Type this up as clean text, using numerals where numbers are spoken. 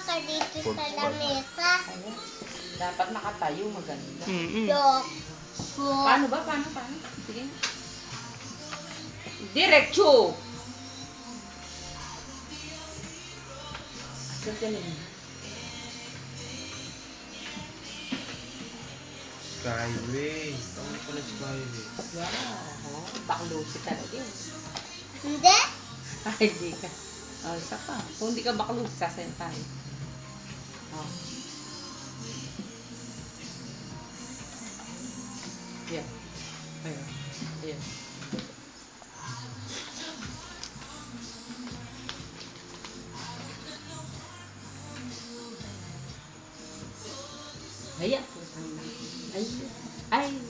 ka dito sa lamesa. Ayan. Dapat nakatayo, maganda. Dok. Paano ba? Paano? Sige. Diretso! Galing. Skyway. Tawag pala Skyway. Wow. Baklusi talaga yun. Hindi? Ay, hindi ka. Oh, isa pa. Kung hindi ka baklusi, sasayin tayo. Oh. Yan. Ayan. Ayan. Ayan. Ay. Ay.